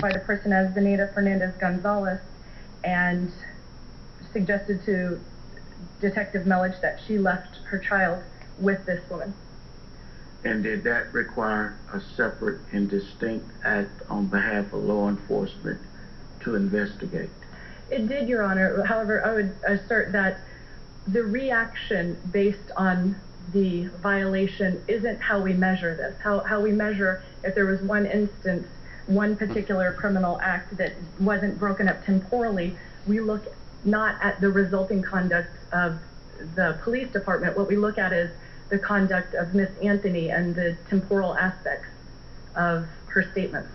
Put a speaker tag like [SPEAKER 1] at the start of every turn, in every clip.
[SPEAKER 1] by the person as Danita Fernandez Gonzalez and suggested to Detective Melich that she left her child with this woman.
[SPEAKER 2] And did that require a separate and distinct act on behalf of law enforcement to investigate?
[SPEAKER 1] It did, Your Honor. However, I would assert that the reaction based on the violation isn't how we measure this. How we measure if there was one instance, one particular criminal act that wasn't broken up temporally, we look not at the resulting conduct of the police department. What we look at is the conduct of Miss Anthony and the temporal aspects of her statements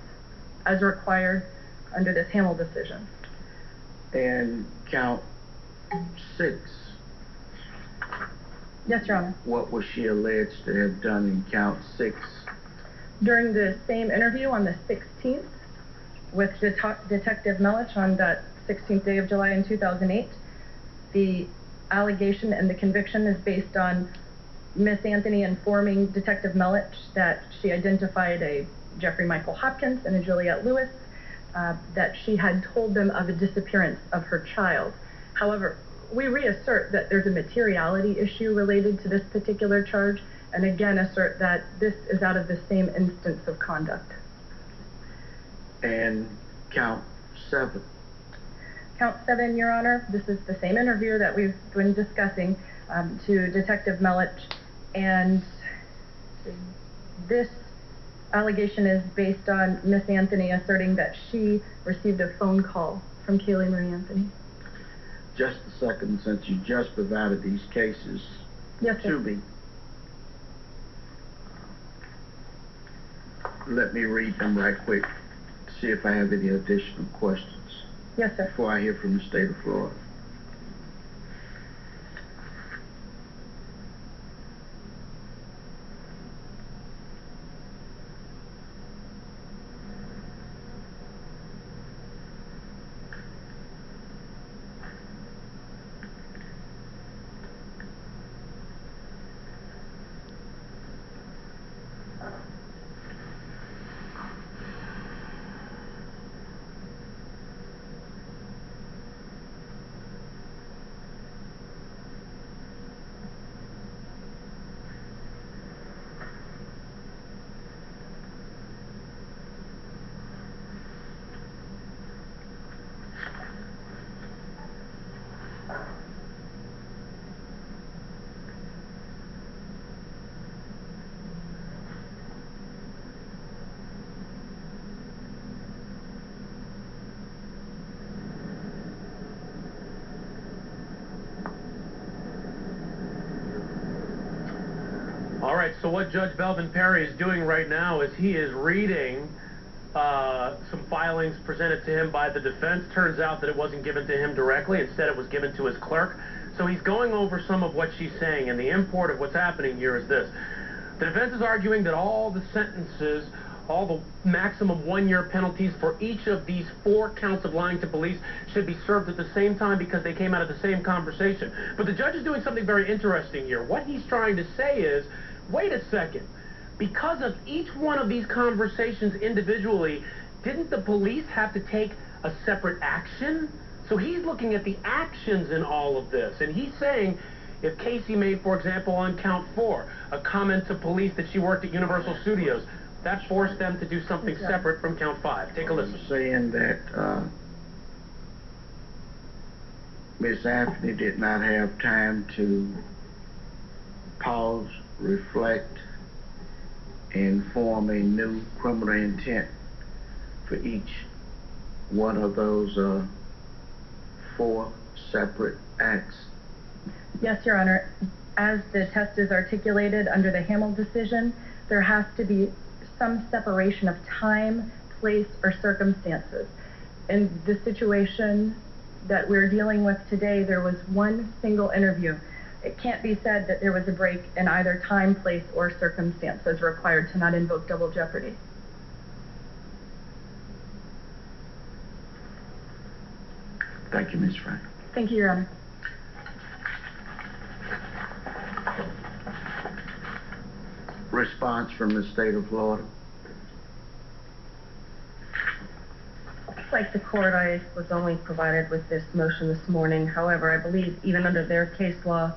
[SPEAKER 1] as required under this Hamel decision.
[SPEAKER 2] And count 6.
[SPEAKER 1] Yes, Your Honor.
[SPEAKER 2] What was she alleged to have done in count 6?
[SPEAKER 1] During the same interview on the 16th with Detective Melich on that 16th day of July in 2008, the allegation and the conviction is based on Miss Anthony informing Detective Melich that she identified a Jeffrey Michael Hopkins and a Juliette Lewis, that she had told them of the disappearance of her child. However, we reassert that there's a materiality issue related to this particular charge, and again assert that this is out of the same instance of conduct.
[SPEAKER 2] And count 7.
[SPEAKER 1] Count 7, Your Honor, this is the same interview that we've been discussing to Detective Melich, and this allegation is based on Miss Anthony asserting that she received a phone call from Kaylee Marie Anthony.
[SPEAKER 2] Just a second, since you just provided these cases to me, let me read them right quick to see if I have any additional questions.
[SPEAKER 1] Yes, sir.
[SPEAKER 2] Before I hear from the state of Florida.
[SPEAKER 3] All right, so what Judge Belvin Perry is doing right now is he is reading some filings presented to him by the defense. Turns out that it wasn't given to him directly. Instead, it was given to his clerk. So he's going over some of what she's saying, and the import of what's happening here is this. The defense is arguing that all the sentences, all the maximum 1-year penalties for each of these 4 counts of lying to police should be served at the same time because they came out of the same conversation. But the judge is doing something very interesting here. What he's trying to say is, wait a second, because of each one of these conversations individually, didn't the police have to take a separate action? So he's looking at the actions in all of this, and he's saying, if Casey made, for example, on count 4, a comment to police that she worked at Universal Studios, that forced them to do something separate from count 5. Take a listen.
[SPEAKER 2] Saying that Miss Anthony did not have time to pause, reflect, and form a new criminal intent for each one of those 4 separate acts.
[SPEAKER 1] Yes, Your Honor. As the test is articulated under the Hamel decision, there has to be some separation of time, place, or circumstances. In the situation that we're dealing with today, there was one single interview. It can't be said that there was a break in either time, place, or circumstance as required to not invoke double jeopardy.
[SPEAKER 2] Thank you, Ms. Frank.
[SPEAKER 1] Thank you, Your Honor.
[SPEAKER 2] Response from the state of Florida.
[SPEAKER 1] like the court, I was only provided with this motion this morning. However, I believe even under their case law,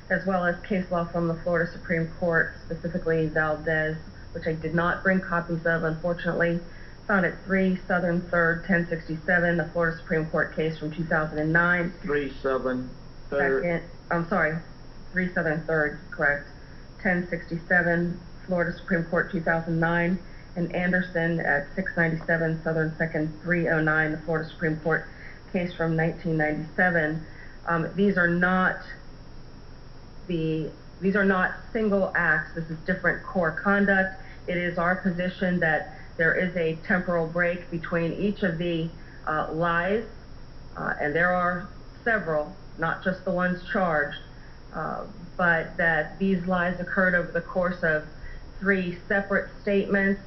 [SPEAKER 1] as well as case law from the Florida Supreme Court, specifically Valdez, which I did not bring copies of, unfortunately, found at 3 Southern 3rd, 1067, the Florida Supreme Court case from 2009.
[SPEAKER 2] 3 Southern 3rd.
[SPEAKER 1] I'm sorry, 3 Southern 3rd, correct. 1067, Florida Supreme Court 2009, and Anderson at 697 Southern 2nd 309, the Florida Supreme Court case from 1997. These are not single acts. This is different core conduct. It is our position that there is a temporal break between each of the lies, and there are several, not just the ones charged, but that these lies occurred over the course of 3 separate statements.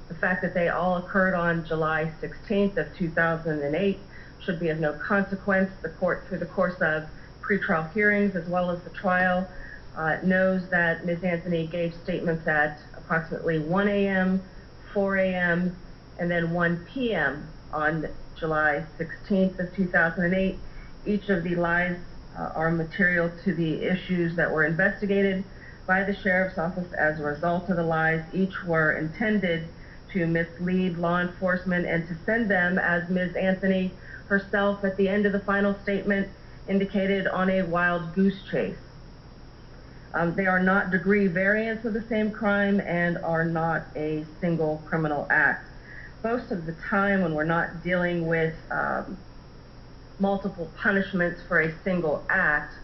[SPEAKER 1] The fact that they all occurred on July 16th of 2008 should be of no consequence. The court, through the course of pretrial hearings as well as the trial, knows that Ms. Anthony gave statements at approximately 1 a.m., 4 a.m., and then 1 p.m. on July 16th of 2008. Each of the lies are material to the issues that were investigated by the Sheriff's Office as a result of the lies. Each were intended to mislead law enforcement and to send them, as Ms. Anthony herself at the end of the final statement indicated, on a wild goose chase. They are not degree variants of the same crime and are not a single criminal act. Most of the time when we're not dealing with multiple punishments for a single act,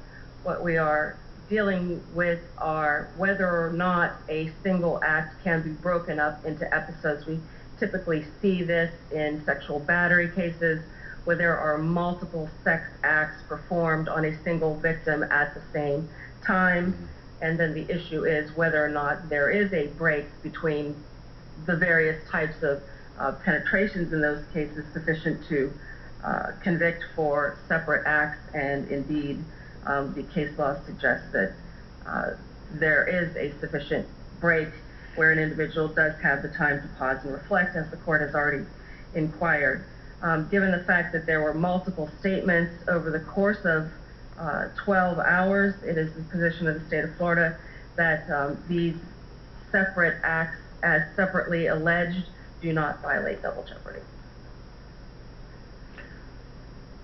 [SPEAKER 1] what we are dealing with are whether or not a single act can be broken up into episodes. We typically see this in sexual battery cases where there are multiple sex acts performed on a single victim at the same time. And then the issue is whether or not there is a break between the various types of penetrations in those cases sufficient to convict for separate acts. And indeed, the case law suggests that there is a sufficient break where an individual does have the time to pause and reflect, as the court has already inquired. Given the fact that there were multiple statements over the course of 12 hours, it is the position of the state of Florida that these separate acts, as separately alleged, do not violate double jeopardy.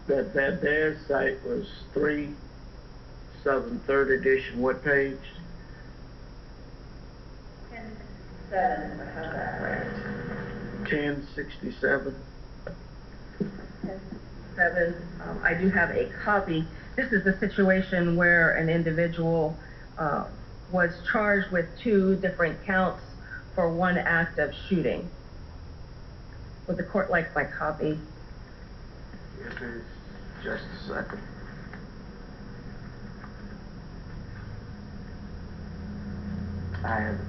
[SPEAKER 2] That their site was 3 Southern 3rd edition, what page?
[SPEAKER 1] 1067, if I have that right.
[SPEAKER 2] 1067.
[SPEAKER 1] 1067. I do have a copy. This is the situation where an individual was charged with 2 different counts for 1 act of shooting. Would the court like my copy?
[SPEAKER 2] Yes, please. Just a second. I have it.